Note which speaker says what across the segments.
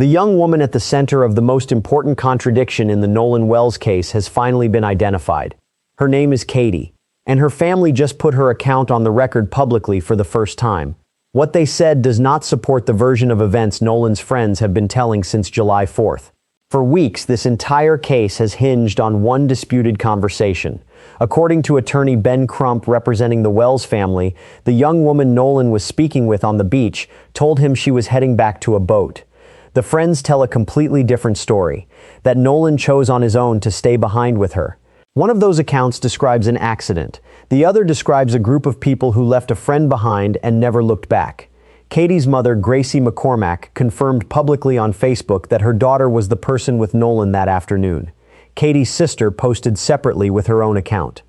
Speaker 1: The young woman at the center of the most important contradiction in the Nolan Wells case has finally been identified. Her name is Katie, and her family just put her account on the record publicly for the first time. What they said does not support the version of events Nolan's friends have been telling since July 4th. For weeks, this entire case has hinged on one disputed conversation. According to attorney Ben Crump representing the Wells family, the young woman Nolan was speaking with on the beach told him she was heading back to a boat. The friends tell a completely different story, that Nolan chose on his own to stay behind with her. One of those accounts describes an accident. The other describes a group of people who left a friend behind and never looked back. Katie's mother, Gracie McCormack, confirmed publicly on Facebook that her daughter was the person with Nolan that afternoon. Katie's sister posted separately with her own account.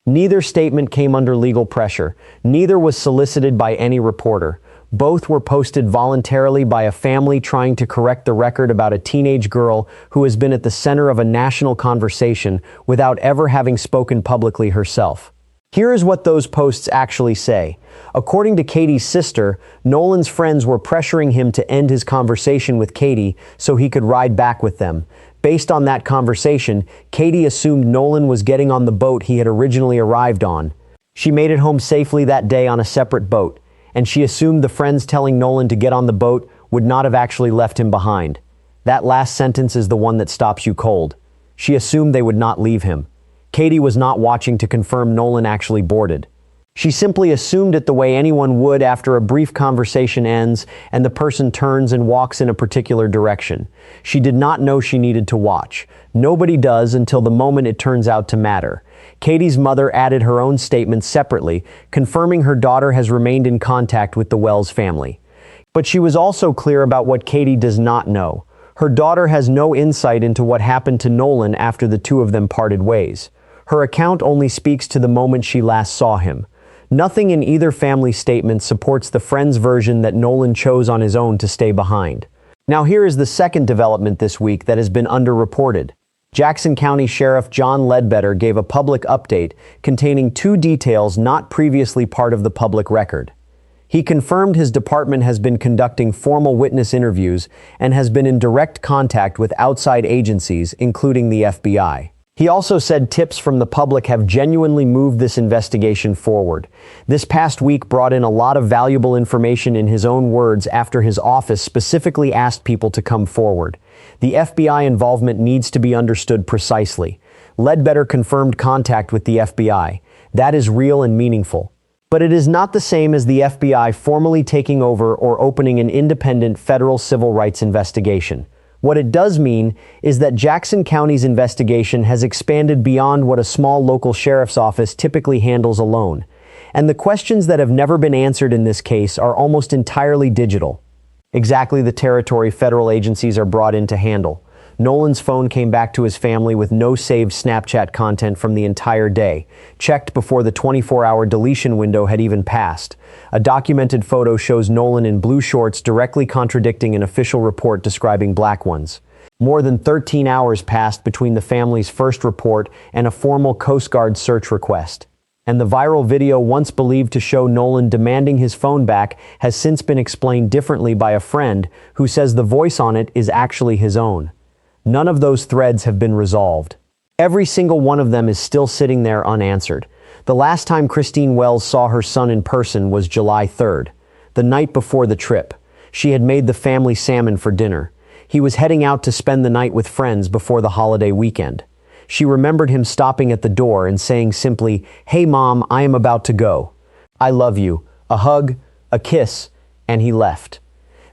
Speaker 1: Neither statement came under legal pressure. Neither was solicited by any reporter. Both were posted voluntarily by a family trying to correct the record about a teenage girl who has been at the center of a national conversation without ever having spoken publicly herself. Here is what those posts actually say. According to Katie's sister, Nolan's friends were pressuring him to end his conversation with Katie so he could ride back with them. Based on that conversation, Katie assumed Nolan was getting on the boat he had originally arrived on. She made it home safely that day on a separate boat, and she assumed the friends telling Nolan to get on the boat would not have actually left him behind. That last sentence is the one that stops you cold. She assumed they would not leave him. Katie was not watching to confirm Nolan actually boarded. She simply assumed it the way anyone would after a brief conversation ends and the person turns and walks in a particular direction. She did not know she needed to watch. Nobody does until the moment it turns out to matter. Katie's mother added her own statement separately, confirming her daughter has remained in contact with the Wells family. But she was also clear about what Katie does not know. Her daughter has no insight into what happened to Nolan after the two of them parted ways. Her account only speaks to the moment she last saw him. Nothing in either family statement supports the friend's version that Nolan chose on his own to stay behind. Now here is the second development this week that has been underreported. Jackson County Sheriff John Ledbetter gave a public update containing two details not previously part of the public record. He confirmed his department has been conducting formal witness interviews and has been in direct contact with outside agencies, including the FBI. He also said tips from the public have genuinely moved this investigation forward. This past week brought in a lot of valuable information in his own words after his office specifically asked people to come forward. The FBI involvement needs to be understood precisely. Ledbetter confirmed contact with the FBI. That is real and meaningful. But it is not the same as the FBI formally taking over or opening an independent federal civil rights investigation. What it does mean is that Jackson County's investigation has expanded beyond what a small local sheriff's office typically handles alone. And the questions that have never been answered in this case are almost entirely digital. Exactly the territory federal agencies are brought in to handle. Nolan's phone came back to his family with no saved Snapchat content from the entire day, checked before the 24-hour deletion window had even passed. A documented photo shows Nolan in blue shorts directly contradicting an official report describing black ones. More than 13 hours passed between the family's first report and a formal Coast Guard search request. And the viral video once believed to show Nolan demanding his phone back has since been explained differently by a friend who says the voice on it is actually his own. None of those threads have been resolved. Every single one of them is still sitting there unanswered. The last time Christine Wells saw her son in person was July 3rd, the night before the trip. She had made the family salmon for dinner. He was heading out to spend the night with friends before the holiday weekend. She remembered him stopping at the door and saying simply, "Hey Mom, I am about to go. I love you." A hug, a kiss, and he left.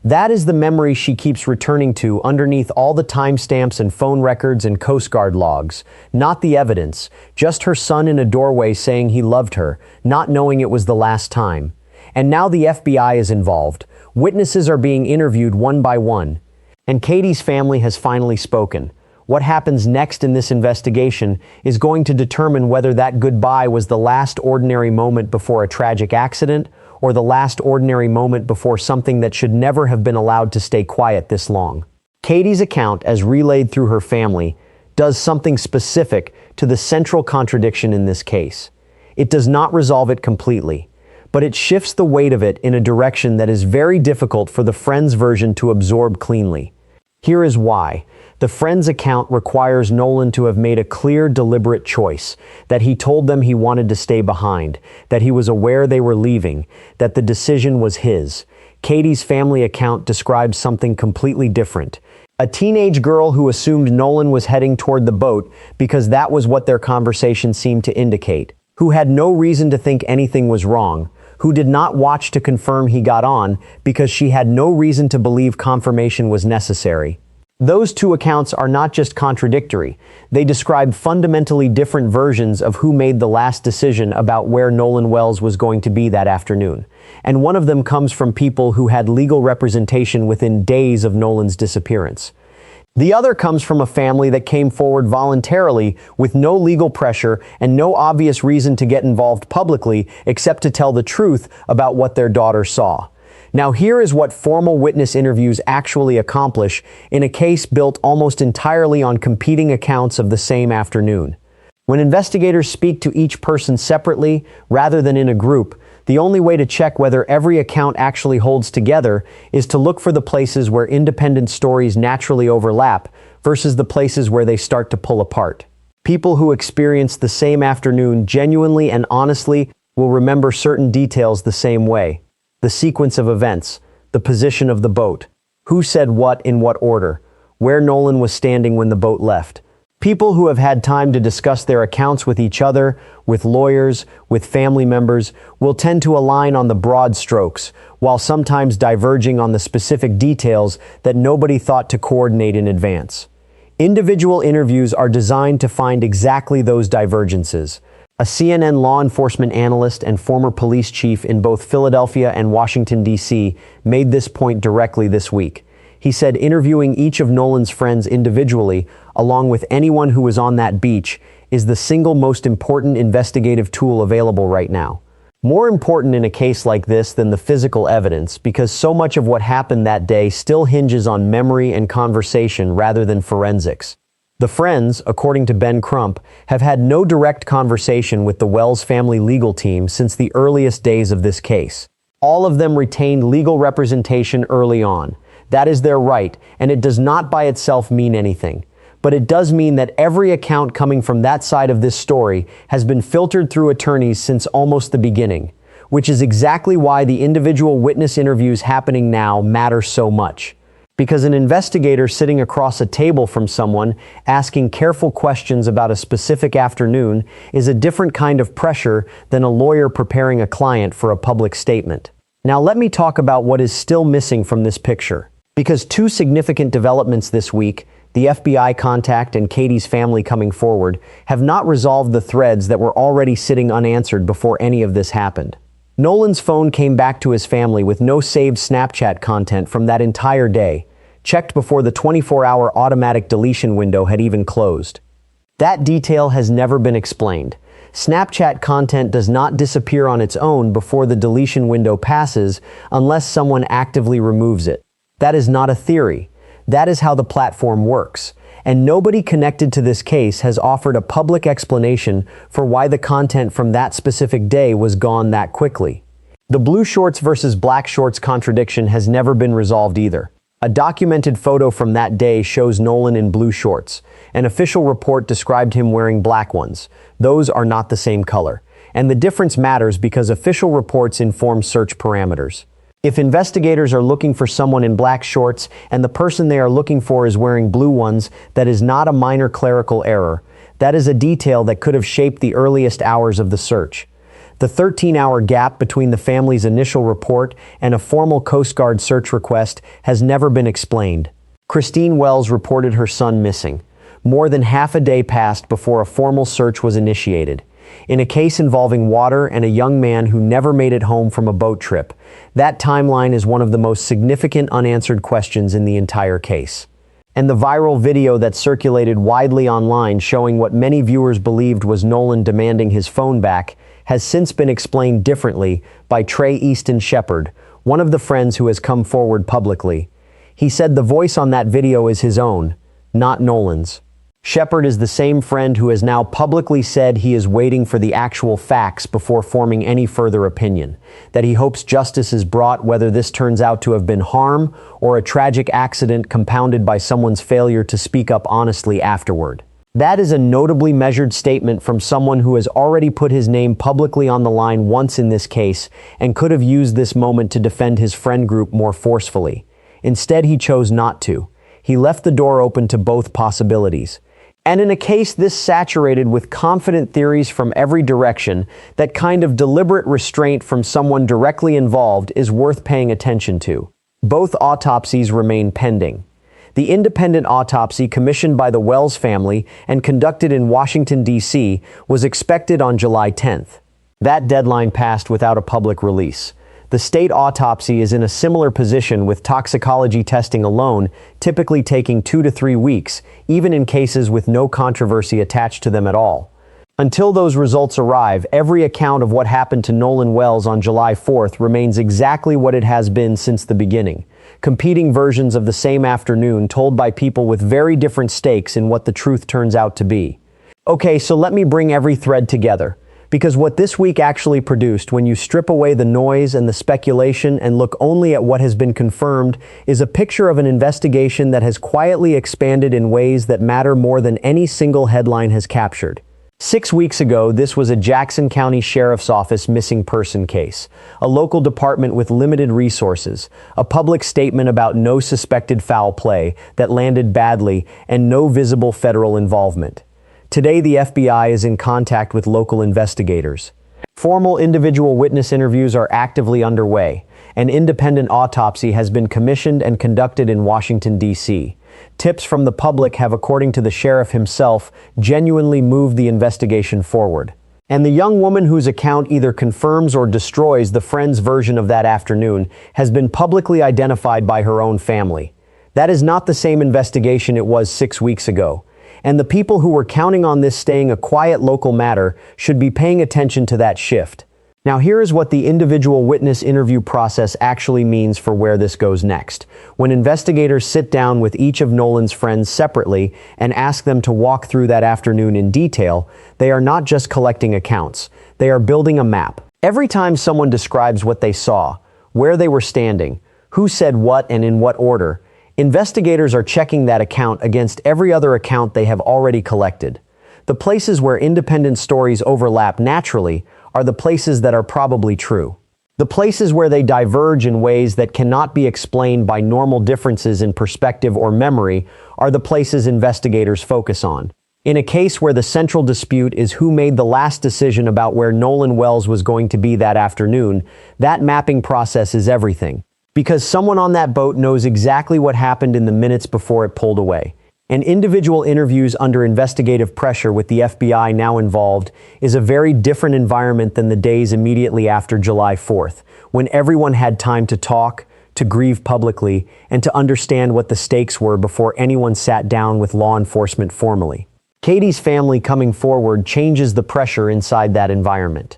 Speaker 1: That is the memory she keeps returning to underneath all the timestamps and phone records and Coast Guard logs. Not the evidence, just her son in a doorway saying he loved her, not knowing it was the last time. And now the FBI is involved. Witnesses are being interviewed one by one. And Katie's family has finally spoken. What happens next in this investigation is going to determine whether that goodbye was the last ordinary moment before a tragic accident or the last ordinary moment before something that should never have been allowed to stay quiet this long. Katie's account, as relayed through her family, does something specific to the central contradiction in this case. It does not resolve it completely, but it shifts the weight of it in a direction that is very difficult for the friend's version to absorb cleanly. Here is why. The friend's account requires Nolan to have made a clear, deliberate choice, that he told them he wanted to stay behind, that he was aware they were leaving, that the decision was his. Katie's family account describes something completely different. A teenage girl who assumed Nolan was heading toward the boat because that was what their conversation seemed to indicate, who had no reason to think anything was wrong, who did not watch to confirm he got on because she had no reason to believe confirmation was necessary. Those two accounts are not just contradictory, they describe fundamentally different versions of who made the last decision about where Nolan Wells was going to be that afternoon. And one of them comes from people who had legal representation within days of Nolan's disappearance. The other comes from a family that came forward voluntarily with no legal pressure and no obvious reason to get involved publicly except to tell the truth about what their daughter saw. Now here is what formal witness interviews actually accomplish in a case built almost entirely on competing accounts of the same afternoon. When investigators speak to each person separately, rather than in a group, the only way to check whether every account actually holds together is to look for the places where independent stories naturally overlap versus the places where they start to pull apart. People who experienced the same afternoon genuinely and honestly will remember certain details the same way. The sequence of events, the position of the boat, who said what in what order, where Nolan was standing when the boat left. People who have had time to discuss their accounts with each other, with lawyers, with family members, will tend to align on the broad strokes, while sometimes diverging on the specific details that nobody thought to coordinate in advance. Individual interviews are designed to find exactly those divergences. A CNN law enforcement analyst and former police chief in both Philadelphia and Washington, D.C., made this point directly this week. He said interviewing each of Nolan's friends individually, along with anyone who was on that beach, is the single most important investigative tool available right now. More important in a case like this than the physical evidence, because so much of what happened that day still hinges on memory and conversation rather than forensics. The friends, according to Ben Crump, have had no direct conversation with the Wells family legal team since the earliest days of this case. All of them retained legal representation early on. That is their right, and it does not by itself mean anything. But it does mean that every account coming from that side of this story has been filtered through attorneys since almost the beginning, which is exactly why the individual witness interviews happening now matter so much. Because an investigator sitting across a table from someone asking careful questions about a specific afternoon is a different kind of pressure than a lawyer preparing a client for a public statement. Now let me talk about what is still missing from this picture. Because two significant developments this week, the FBI contact and Katie's family coming forward, have not resolved the threads that were already sitting unanswered before any of this happened. Nolan's phone came back to his family with no saved Snapchat content from that entire day, checked before the 24-hour automatic deletion window had even closed. That detail has never been explained. Snapchat content does not disappear on its own before the deletion window passes unless someone actively removes it. That is not a theory. That is how the platform works. And nobody connected to this case has offered a public explanation for why the content from that specific day was gone that quickly. The blue shorts versus black shorts contradiction has never been resolved either. A documented photo from that day shows Nolan in blue shorts. An official report described him wearing black ones. Those are not the same color. And the difference matters because official reports inform search parameters. If investigators are looking for someone in black shorts and the person they are looking for is wearing blue ones, that is not a minor clerical error. That is a detail that could have shaped the earliest hours of the search. The 13-hour gap between the family's initial report and a formal Coast Guard search request has never been explained. Christine Wells reported her son missing. More than half a day passed before a formal search was initiated. In a case involving water and a young man who never made it home from a boat trip, that timeline is one of the most significant unanswered questions in the entire case. And the viral video that circulated widely online showing what many viewers believed was Nolan demanding his phone back has since been explained differently by Trey Easton Shepard, one of the friends who has come forward publicly. He said the voice on that video is his own, not Nolan's. Shepard is the same friend who has now publicly said he is waiting for the actual facts before forming any further opinion, that he hopes justice is brought whether this turns out to have been harm or a tragic accident compounded by someone's failure to speak up honestly afterward. That is a notably measured statement from someone who has already put his name publicly on the line once in this case and could have used this moment to defend his friend group more forcefully. Instead, he chose not to. He left the door open to both possibilities. And in a case this saturated with confident theories from every direction, that kind of deliberate restraint from someone directly involved is worth paying attention to. Both autopsies remain pending. The independent autopsy commissioned by the Wells family and conducted in Washington, D.C., was expected on July 10th. That deadline passed without a public release. The state autopsy is in a similar position, with toxicology testing alone typically taking 2 to 3 weeks, even in cases with no controversy attached to them at all. Until those results arrive, every account of what happened to Nolan Wells on July 4th remains exactly what it has been since the beginning. Competing versions of the same afternoon told by people with very different stakes in what the truth turns out to be. Okay, so let me bring every thread together. Because what this week actually produced, when you strip away the noise and the speculation and look only at what has been confirmed, is a picture of an investigation that has quietly expanded in ways that matter more than any single headline has captured. 6 weeks ago, this was a Jackson County Sheriff's Office missing person case, a local department with limited resources, a public statement about no suspected foul play that landed badly, and no visible federal involvement. Today, the FBI is in contact with local investigators. Formal individual witness interviews are actively underway. An independent autopsy has been commissioned and conducted in Washington, D.C. Tips from the public have, according to the sheriff himself, genuinely moved the investigation forward. And the young woman whose account either confirms or destroys the friend's version of that afternoon has been publicly identified by her own family. That is not the same investigation it was 6 weeks ago. And the people who were counting on this staying a quiet local matter should be paying attention to that shift. Now, here is what the individual witness interview process actually means for where this goes next. When investigators sit down with each of Nolan's friends separately and ask them to walk through that afternoon in detail, they are not just collecting accounts. They are building a map. Every time someone describes what they saw, where they were standing, who said what and in what order, investigators are checking that account against every other account they have already collected. The places where independent stories overlap naturally are the places that are probably true. The places where they diverge in ways that cannot be explained by normal differences in perspective or memory are the places investigators focus on. In a case where the central dispute is who made the last decision about where Nolan Wells was going to be that afternoon, that mapping process is everything. Because someone on that boat knows exactly what happened in the minutes before it pulled away. And individual interviews under investigative pressure with the FBI now involved is a very different environment than the days immediately after July 4th, when everyone had time to talk, to grieve publicly, and to understand what the stakes were before anyone sat down with law enforcement formally. Katie's family coming forward changes the pressure inside that environment.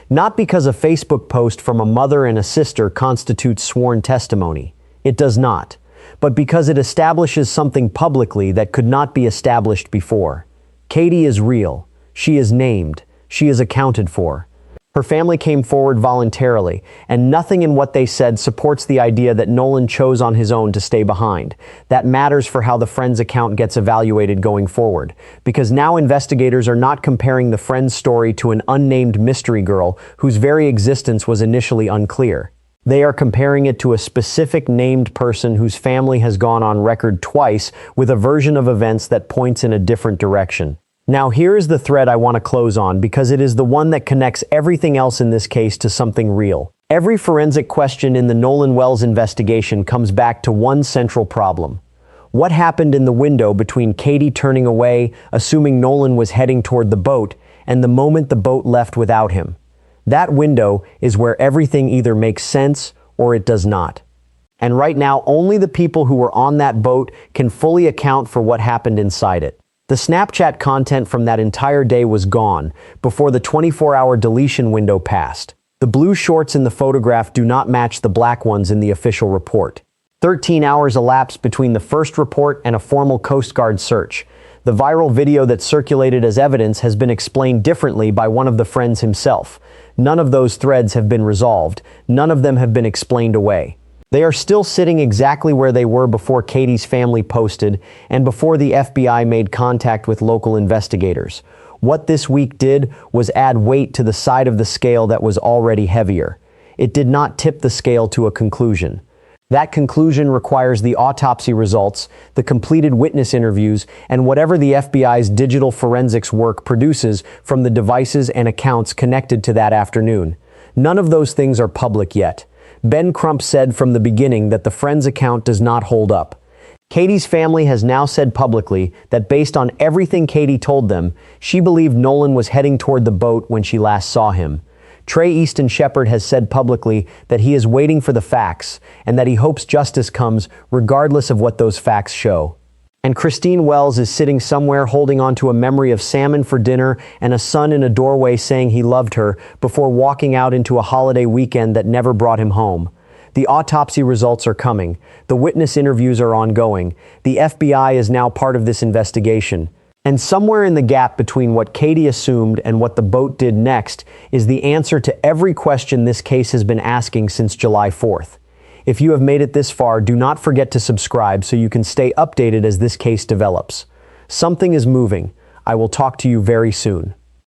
Speaker 1: Not because a Facebook post from a mother and a sister constitutes sworn testimony. It does not. But because it establishes something publicly that could not be established before. Katie is real. She is named. She is accounted for. Her family came forward voluntarily, and nothing in what they said supports the idea that Nolan chose on his own to stay behind. That matters for how the friend's account gets evaluated going forward, because now investigators are not comparing the friend's story to an unnamed mystery girl whose very existence was initially unclear. They are comparing it to a specific named person whose family has gone on record twice with a version of events that points in a different direction. Now, here is the thread I want to close on because it is the one that connects everything else in this case to something real. Every forensic question in the Nolan Wells investigation comes back to one central problem. What happened in the window between Katie turning away, assuming Nolan was heading toward the boat, and the moment the boat left without him? That window is where everything either makes sense or it does not. And right now, only the people who were on that boat can fully account for what happened inside it. The Snapchat content from that entire day was gone before the 24-hour deletion window passed. The blue shorts in the photograph do not match the black ones in the official report. 13 hours elapsed between the first report and a formal Coast Guard search. The viral video that circulated as evidence has been explained differently by one of the friends himself. None of those threads have been resolved. None of them have been explained away. They are still sitting exactly where they were before Katie's family posted and before the FBI made contact with local investigators. What this week did was add weight to the side of the scale that was already heavier. It did not tip the scale to a conclusion. That conclusion requires the autopsy results, the completed witness interviews, and whatever the FBI's digital forensics work produces from the devices and accounts connected to that afternoon. None of those things are public yet. Ben Crump said from the beginning that the friend's account does not hold up. Katie's family has now said publicly that based on everything Katie told them, she believed Nolan was heading toward the boat when she last saw him. Trey Easton Shepard has said publicly that he is waiting for the facts and that he hopes justice comes regardless of what those facts show. And Christine Wells is sitting somewhere holding on to a memory of salmon for dinner and a son in a doorway saying he loved her before walking out into a holiday weekend that never brought him home. The autopsy results are coming. The witness interviews are ongoing. The FBI is now part of this investigation. And somewhere in the gap between what Katie assumed and what the boat did next is the answer to every question this case has been asking since July 4th. If you have made it this far, do not forget to subscribe so you can stay updated as this case develops. Something is moving. I will talk to you very soon.